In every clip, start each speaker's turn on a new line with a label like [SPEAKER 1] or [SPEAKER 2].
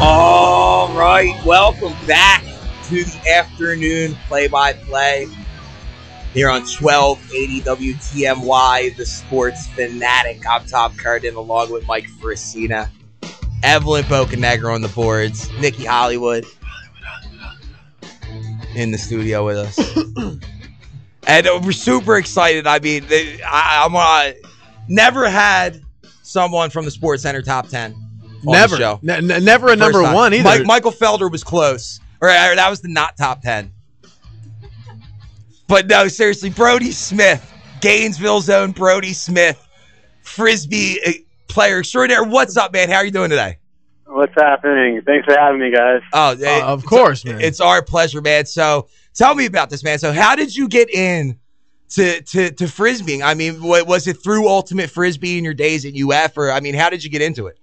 [SPEAKER 1] All right, welcome back to the afternoon play-by-play here on 1280 WTMY, the Sports Fanatic. I'm Tom Carden along with Mike Frasina, Evelyn Bocanegra on the boards, Nikki Hollywood in the studio with us. And we're super excited. I mean, I'm never had someone from the Sports Center top 10 on the show.
[SPEAKER 2] Never a number one either.
[SPEAKER 1] Michael Felder was close. Or that was the not top 10. But no, seriously, Brodie Smith, Gainesville's own Brodie Smith, Frisbee player extraordinaire. What's up, man? How are you doing today?
[SPEAKER 3] What's happening? Thanks for having me, guys.
[SPEAKER 2] Of course, man.
[SPEAKER 1] It's our pleasure, man. So tell me about this, man. So how did you get in to Frisbeeing? I mean, was it through Ultimate Frisbee in your days at UF? Or, I mean, how did you get into it?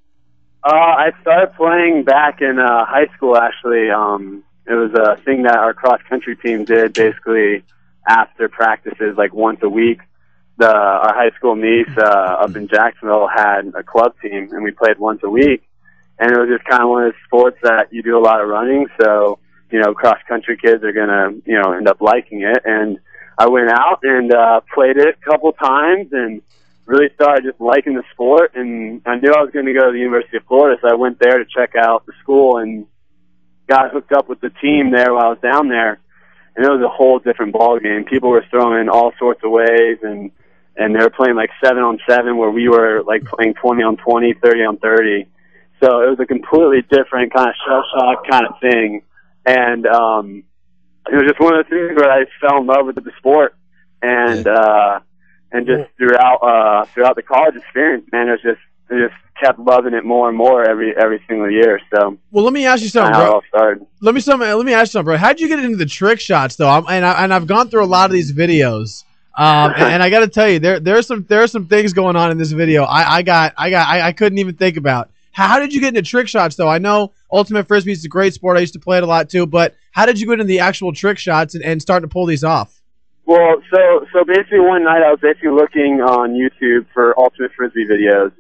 [SPEAKER 3] I started playing back in high school, actually. It was a thing that our cross-country team did, basically, after practices, like once a week. Our high school niece up in Jacksonville had a club team, and we played once a week. And it was just kind of one of those sports that you do a lot of running, so, you know, cross-country kids are going to, you know, end up liking it. And I went out and played it a couple times and really started just liking the sport, and I knew I was going to go to the University of Florida, so I went there to check out the school and got hooked up with the team there while I was down there, and it was a whole different ball game. People were throwing in all sorts of ways, and they were playing like 7-on-7 where we were like playing 20-on-20, 30-on-30. So it was a completely different kind of shell shock kind of thing, and it was just one of those things where I fell in love with the sport, and just throughout the college experience, man, I just kept loving it more and more every single year. So, well,
[SPEAKER 2] let me ask you something, bro. Let me ask you something, bro. How'd you get into the trick shots, though? I've gone through a lot of these videos, and I got to tell you, there are some things going on in this video I couldn't even think about. How did you get into trick shots, though? I know Ultimate Frisbee is a great sport. I used to play it a lot too, but how did you get into the actual trick shots and start to pull these off?
[SPEAKER 3] Well, so basically one night I was basically looking on YouTube for Ultimate Frisbee videos,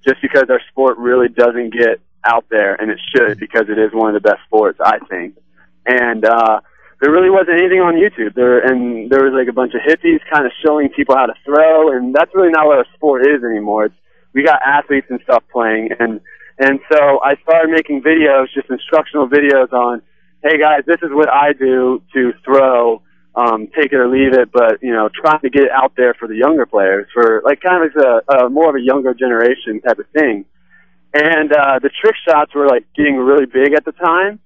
[SPEAKER 3] just because our sport really doesn't get out there, and it should, because it is one of the best sports, I think. And there really wasn't anything on YouTube. There was like a bunch of hippies kind of showing people how to throw, and that's really not what our sport is anymore. We got athletes and stuff playing, and so I started making videos, just instructional videos on, hey guys, this is what I do to throw. Take it or leave it, but, you know, trying to get it out there for the younger players, for like kind of as a more of a younger generation type of thing. And the trick shots were like getting really big at the time,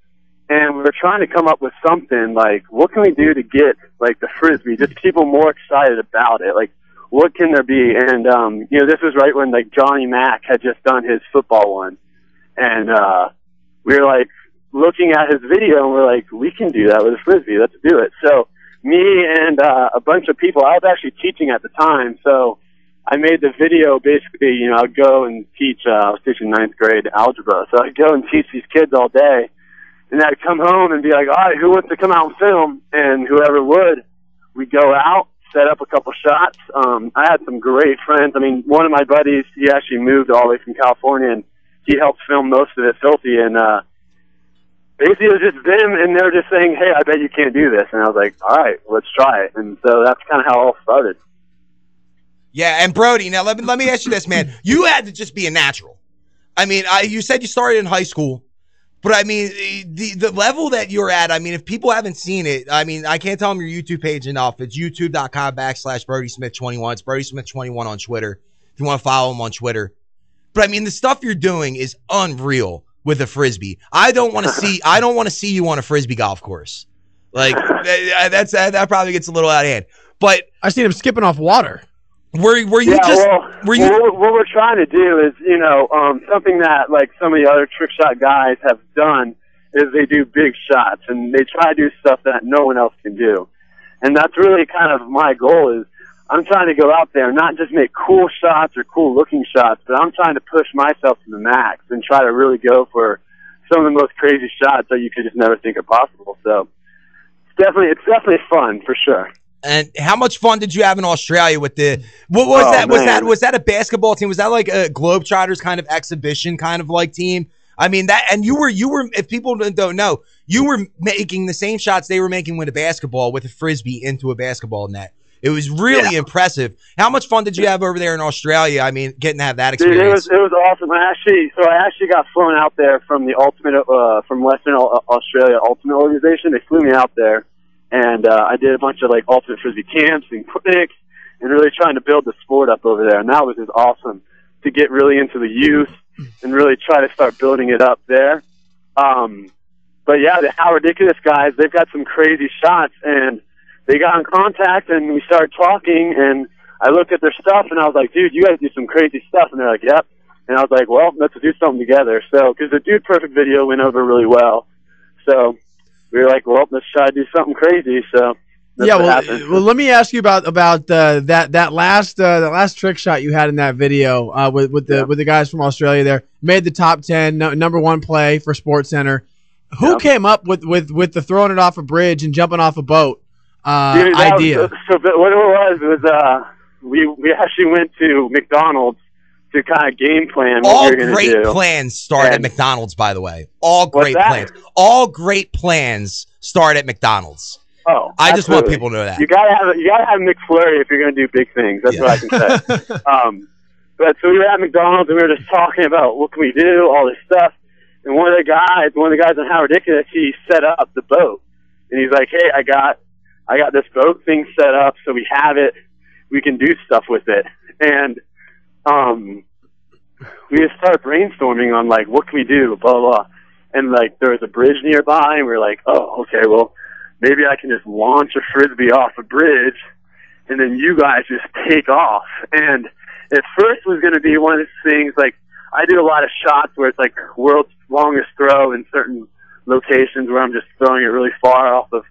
[SPEAKER 3] and we were trying to come up with something like, what can we do to get like the Frisbee, just people more excited about it? Like, what can there be? And you know, this was right when like Johnny Mack had just done his football one, and we were like looking at his video, and we're like, we can do that with a Frisbee. Let's do it. So me and a bunch of people, I was actually teaching at the time, so I made the video basically, you know, I'd go and teach, I was teaching 9th grade algebra, so I'd go and teach these kids all day, and I'd come home and be like, all right, who wants to come out and film? And whoever would, we'd go out, set up a couple shots. I had some great friends. I mean, one of my buddies, he actually moved all the way from California, and he helped film most of it, Filthy, and basically, it was just them, and they were just saying, hey, I bet you can't do this. And I was like, all right, let's try it. And so that's kind of how it all started.
[SPEAKER 1] Yeah, and Brodie, now let me ask you this, man. You had to just be a natural. I mean, you said you started in high school, but I mean, the level that you're at, I mean, if people haven't seen it, I mean, I can't tell them your YouTube page enough. It's youtube.com/BrodieSmith21. It's Brodie Smith 21 on Twitter, if you want to follow him on Twitter. But I mean, the stuff you're doing is unreal with a Frisbee. I don't want to see you on a Frisbee golf course. Like that probably gets a little out of hand. But
[SPEAKER 2] I seen him skipping off water.
[SPEAKER 3] What we're trying to do is, you know, something that like some of the other trick shot guys have done is they do big shots, and they try to do stuff that no one else can do. And that's really kind of my goal is I'm trying to go out there and not just make cool shots or cool looking shots, but I'm trying to push myself to the max and try to really go for some of the most crazy shots that you could just never think are possible. So it's definitely fun for sure.
[SPEAKER 1] And how much fun did you have in Australia with the? What was that?
[SPEAKER 3] Man.
[SPEAKER 1] Was that a basketball team? Was that like a Globetrotters kind of exhibition kind of like team? I mean that, and you were. If people don't know, you were making the same shots they were making with a basketball, with a frisbee into a basketball net. It was really impressive. How much fun did you have over there in Australia? I mean, getting to have that experience.
[SPEAKER 3] Dude, it was awesome. I actually got flown out there from the from Western Australia Ultimate organization. They flew me out there, and I did a bunch of like ultimate frisbee camps and clinics, and really trying to build the sport up over there. And that was just awesome to get really into the youth and really try to start building it up there. But yeah, the How Ridiculous guys, they've got some crazy shots, and they got in contact, and we started talking, and I looked at their stuff, and I was like, dude, you guys do some crazy stuff. And they're like, yep. And I was like, well, let's do something together. So, because the Dude Perfect video went over really well. So we were like, well, let's try to do something crazy. So that's what happened.
[SPEAKER 2] Well, let me ask you about that last trick shot you had in that video with the guys from Australia there. Made the top 10, number 1 play for SportsCenter. Who came up with the throwing it off a bridge and jumping off a boat?
[SPEAKER 3] Dude,
[SPEAKER 2] idea.
[SPEAKER 3] What it was we actually went to McDonald's to kind of game plan what we were going to do.
[SPEAKER 1] All great plans start at McDonald's, by the way. All great plans. All great plans start at McDonald's.
[SPEAKER 3] Oh,
[SPEAKER 1] I just want people to know that.
[SPEAKER 3] You gotta have McFlurry if you're going to do big things. That's what I can say. But so we were at McDonald's, and we were just talking about what can we do, all this stuff. And one of the guys on How Ridiculous, he set up the boat, and he's like, "Hey, I got this boat thing set up, so we have it. We can do stuff with it." And we just started brainstorming on like, what can we do, blah, blah, blah. And like, there was a bridge nearby, and we were like, oh, okay, well, maybe I can just launch a frisbee off a bridge, and then you guys just take off. And at first it was going to be one of those things, like, I do a lot of shots where it's like world's longest throw in certain locations where I'm just throwing it really far off of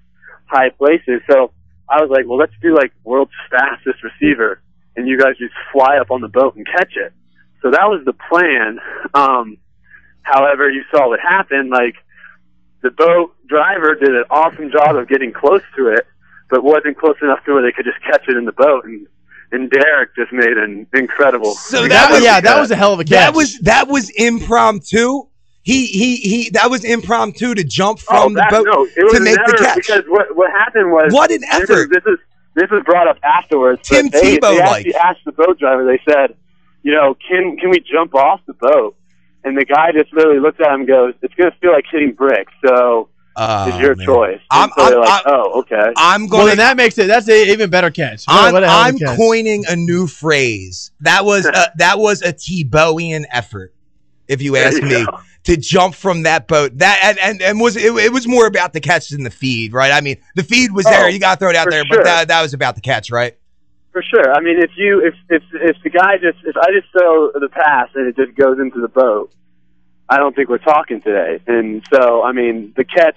[SPEAKER 3] high places. So I was like, well, let's do like world's fastest receiver, and you guys just fly up on the boat and catch it. So that was the plan. However, you saw what happened. Like, the boat driver did an awesome job of getting close to it, but wasn't close enough to where they could just catch it in the boat. And Derek just made an incredible.
[SPEAKER 2] So that was a hell of a catch.
[SPEAKER 1] That was impromptu. That was impromptu to jump from the boat to make the catch.
[SPEAKER 3] Because what happened was,
[SPEAKER 1] what an effort.
[SPEAKER 3] This was brought up afterwards.
[SPEAKER 1] Tim Tebow,
[SPEAKER 3] they actually asked the boat driver. They said, you know, can we jump off the boat? And the guy just literally looked at him and goes, it's going to feel like hitting bricks. So it's your choice. They're like, oh, okay.
[SPEAKER 2] Then that makes it. That's an even better catch.
[SPEAKER 1] I'm coining a new phrase. That was a Tebowian effort, if you ask me, to jump from that boat. That and it was more about the catch than the feed, right? I mean, the feed was there. You got to throw it out there,
[SPEAKER 3] sure.
[SPEAKER 1] but that was about the catch, right?
[SPEAKER 3] For sure. I mean, if the guy if I just throw the pass and it just goes into the boat, I don't think we're talking today. And so, I mean, the catch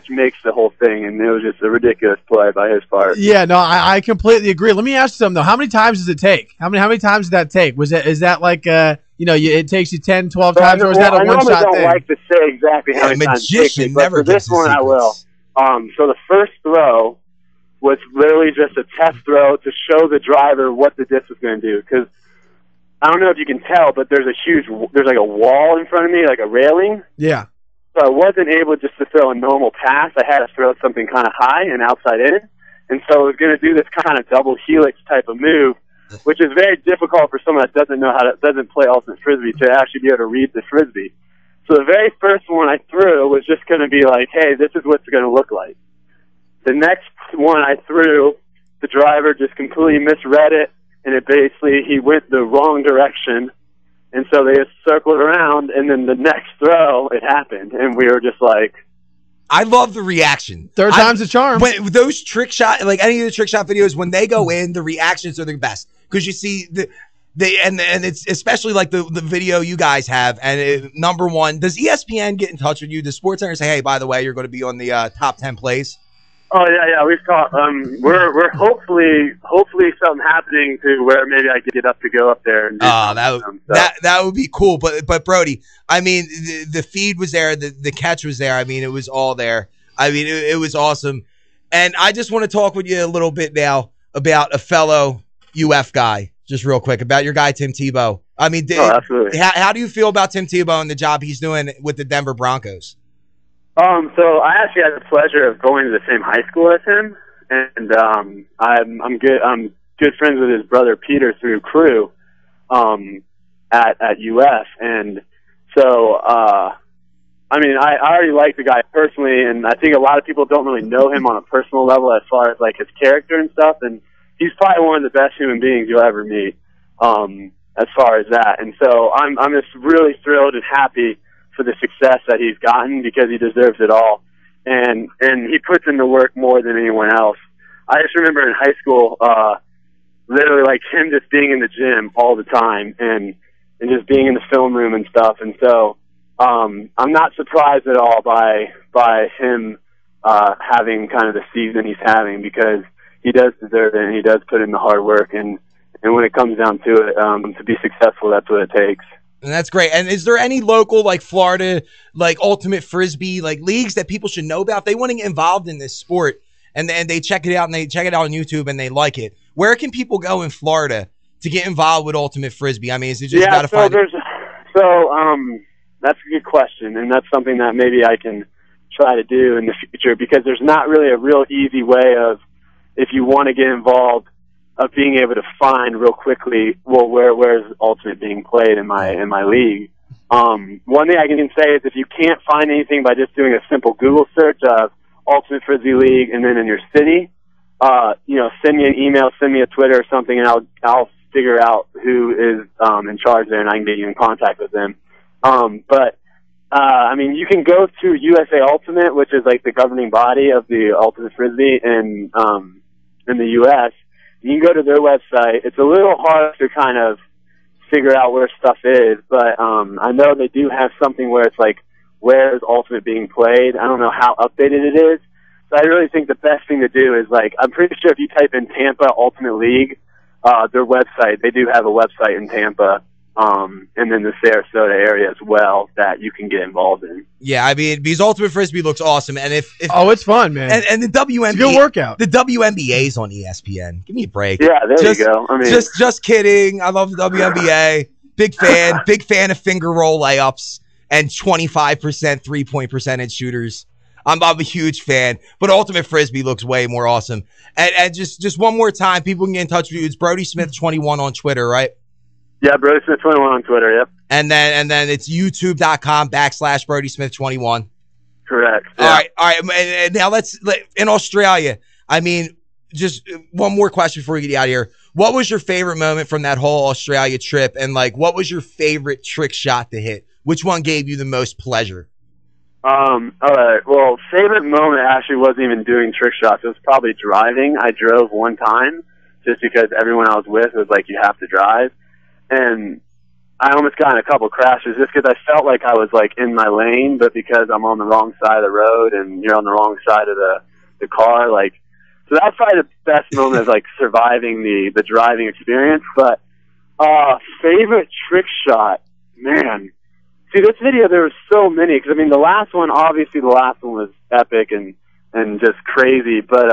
[SPEAKER 3] makes the whole thing, and it was just a ridiculous play by his part.
[SPEAKER 2] Yeah, no, I completely agree. Let me ask you something though. How many times does it take? How many times did that take? Is that like it takes you 10, 12 times, or is that a one shot thing?
[SPEAKER 3] I don't like to say exactly how many times it takes, but for this one I will. So the first throw was literally just a test throw to show the driver what the disc was going to do. Because I don't know if you can tell, but there's like a wall in front of me, like a railing.
[SPEAKER 2] Yeah.
[SPEAKER 3] So I wasn't able just to throw a normal pass. I had to throw something kind of high and outside in. And so I was going to do this kind of double helix type of move, which is very difficult for someone that doesn't play ultimate frisbee to actually be able to read the frisbee. So the very first one I threw was just going to be like, hey, this is what it's going to look like. The next one I threw, the driver just completely misread it, and he went the wrong direction, and so they just circled around, and then the next throw, it happened, and we were just like...
[SPEAKER 1] I love the reaction.
[SPEAKER 2] Third time's a charm.
[SPEAKER 1] When those trick shot, like any of the trick shot videos, when they go in, the reactions are the best, because you see and it's especially like the video you guys have. And number one, does ESPN get in touch with you? Does SportsCenter say, hey, by the way, you're going to be on the top 10 plays?
[SPEAKER 3] Oh yeah. We've talked. We're hopefully something happening to where maybe I could get up to go up there. And
[SPEAKER 1] that would be cool. But Brodie, I mean, the feed was there, the catch was there. I mean, it was all there. I mean, it was awesome. And I just want to talk with you a little bit now about a fellow UF guy, just real quick, about your guy, Tim Tebow. I mean,
[SPEAKER 3] absolutely.
[SPEAKER 1] How do you feel about Tim Tebow and the job he's doing with the Denver Broncos?
[SPEAKER 3] So I actually had the pleasure of going to the same high school as him, and I'm good friends with his brother Peter through Crew at UF, and so I mean, I already like the guy personally, and I think a lot of people don't really know him on a personal level as far as like his character and stuff, and he's probably one of the best human beings you'll ever meet as far as that. And so I'm just really thrilled and happy for the success that he's gotten, because he deserves it all, and he puts in the work more than anyone else. I just remember in high school, literally like him just being in the gym all the time and just being in the film room and stuff. And so I'm not surprised at all by him having kind of the season he's having, because he does deserve it and he does put in the hard work, and when it comes down to it, to be successful, that's what it takes.
[SPEAKER 1] And that's great. And is there any local, like Florida, like ultimate Frisbee, like leagues that people should know about? If they want to get involved in this sport and they check it out and they check it out on YouTube and they like it, where can people go in Florida to get involved with ultimate Frisbee? I mean, is it just got to find it?
[SPEAKER 3] That's a good question, and that's something that maybe I can try to do in the future, because there's not really a real easy way of, if you want to get involved, of being able to find real quickly, well, where's ultimate being played in my league. One thing I can say is, if you can't find anything by just doing a simple Google search of Ultimate Frisbee League and then in your city, send me an email, send me a Twitter or something, and I'll figure out who is in charge there, and I can get you in contact with them. I mean, you can go to USA Ultimate, which is like the governing body of the Ultimate Frisbee in the U.S. You can go to their website. It's a little hard to kind of figure out where stuff is, but I know they do have something where it's like, where is Ultimate being played? I don't know how updated it is. So I really think the best thing to do is, like, I'm pretty sure if you type in Tampa Ultimate League, their website, they do have a website in Tampa, and then the Sarasota area as well, that you can get involved in.
[SPEAKER 1] Yeah, I mean, because Ultimate Frisbee looks awesome, and if
[SPEAKER 2] it's fun, man,
[SPEAKER 1] and the WNBA,
[SPEAKER 2] it's a good workout.
[SPEAKER 1] The WNBA's on ESPN. Give me a break.
[SPEAKER 3] Yeah, there you go. I mean,
[SPEAKER 1] just kidding. I love the WNBA. Big fan of finger roll layups and 25% 3-point percentage shooters. I'm a huge fan, but Ultimate Frisbee looks way more awesome. And just one more time, people can get in touch with you. It's Brodie Smith 21 on Twitter, right?
[SPEAKER 3] Yeah, Brodie Smith 21 on Twitter. Yep.
[SPEAKER 1] And then it's youtube.com/Brodie Smith 21.
[SPEAKER 3] Correct. Yeah.
[SPEAKER 1] All right. And now in Australia. I mean, just one more question before we get out of here. What was your favorite moment from that whole Australia trip? And like, what was your favorite trick shot to hit? Which one gave you the most pleasure?
[SPEAKER 3] All right. Well, favorite moment actually wasn't even doing trick shots. It was probably driving. I drove one time just because everyone I was with was like, you have to drive. And I almost got in a couple crashes just because I felt like I was like in my lane, but because I'm on the wrong side of the road and you're on the wrong side of the car, like, so that's probably the best moment of like surviving the driving experience. But favorite trick shot, man. See, this video, there were so many, because, I mean, the last one was epic and just crazy, but,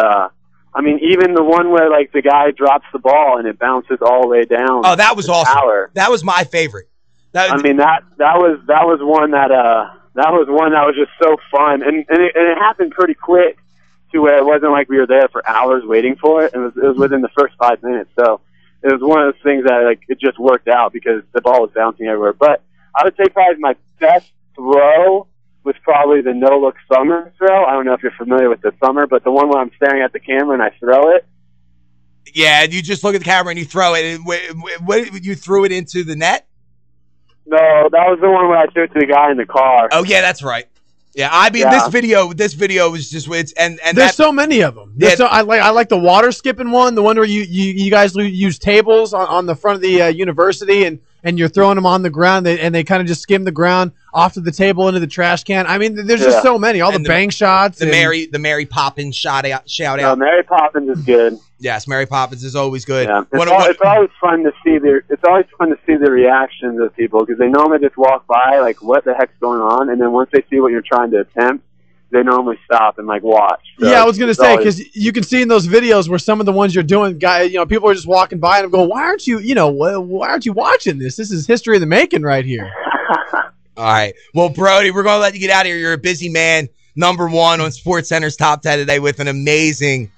[SPEAKER 3] I mean, even the one where, like, the guy drops the ball and it bounces all the way down.
[SPEAKER 1] Oh, that was awesome. Tower. That was my favorite.
[SPEAKER 3] That was one that was just so fun, and it happened pretty quick, to where it wasn't like we were there for hours waiting for it. It was within the first 5 minutes, so it was one of those things that, like, it just worked out because the ball was bouncing everywhere. But I would say probably my best throw was probably the no-look summer throw. I don't know if you're familiar with the summer, but the one where I'm staring at the camera and I throw it.
[SPEAKER 1] Yeah, and you just look at the camera and you throw it. What, you threw it into the net?
[SPEAKER 3] No, that was the one where I threw it to the guy in the car.
[SPEAKER 1] Oh, yeah, that's right. Yeah, I mean, this video was just and
[SPEAKER 2] there's so many of them. Yeah, I like the water skipping one, the one where you guys use tables on the front of the university and you're throwing them on the ground and they kind of just skim the ground off to the table into the trash can. I mean, there's just so many. All the bang shots.
[SPEAKER 1] The Mary Poppins shout out.
[SPEAKER 3] No, Mary Poppins is good.
[SPEAKER 1] Yes, Mary Poppins is always good.
[SPEAKER 3] Yeah. It's always fun to see the reactions of people, because they normally just walk by like, what the heck's going on, and then once they see what you're trying to attempt, they normally stop and like watch. So
[SPEAKER 2] yeah, I was gonna say, because you can see in those videos where some of the ones you're doing, guys, people are just walking by and I'm going, why aren't you watching this? This is history in the making right here.
[SPEAKER 1] All right. Well, Brodie, we're gonna let you get out of here. You're a busy man. Number 1 on SportsCenter's Top 10 today with an amazing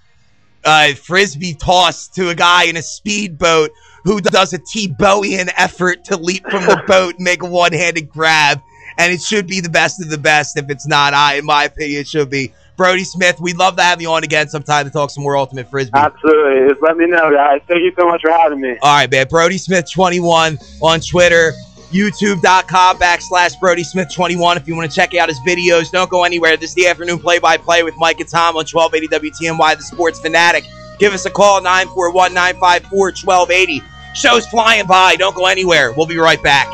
[SPEAKER 1] Frisbee toss to a guy in a speedboat who does a Tebowian effort to leap from the boat and make a one-handed grab. And it should be the best of the best. If it's not, in my opinion, it should be. Brodie Smith, we'd love to have you on again sometime to talk some more Ultimate Frisbee.
[SPEAKER 3] Absolutely. Just let me know, guys. Thank you so much for having me.
[SPEAKER 1] All right, man. Brodie Smith 21 on Twitter. YouTube.com/Brodie Smith 21 if you want to check out his videos. Don't go anywhere. This is the afternoon play-by-play with Mike and Tom on 1280 WTMY, the Sports Fanatic. Give us a call, 941-954-1280. Show's flying by. Don't go anywhere. We'll be right back.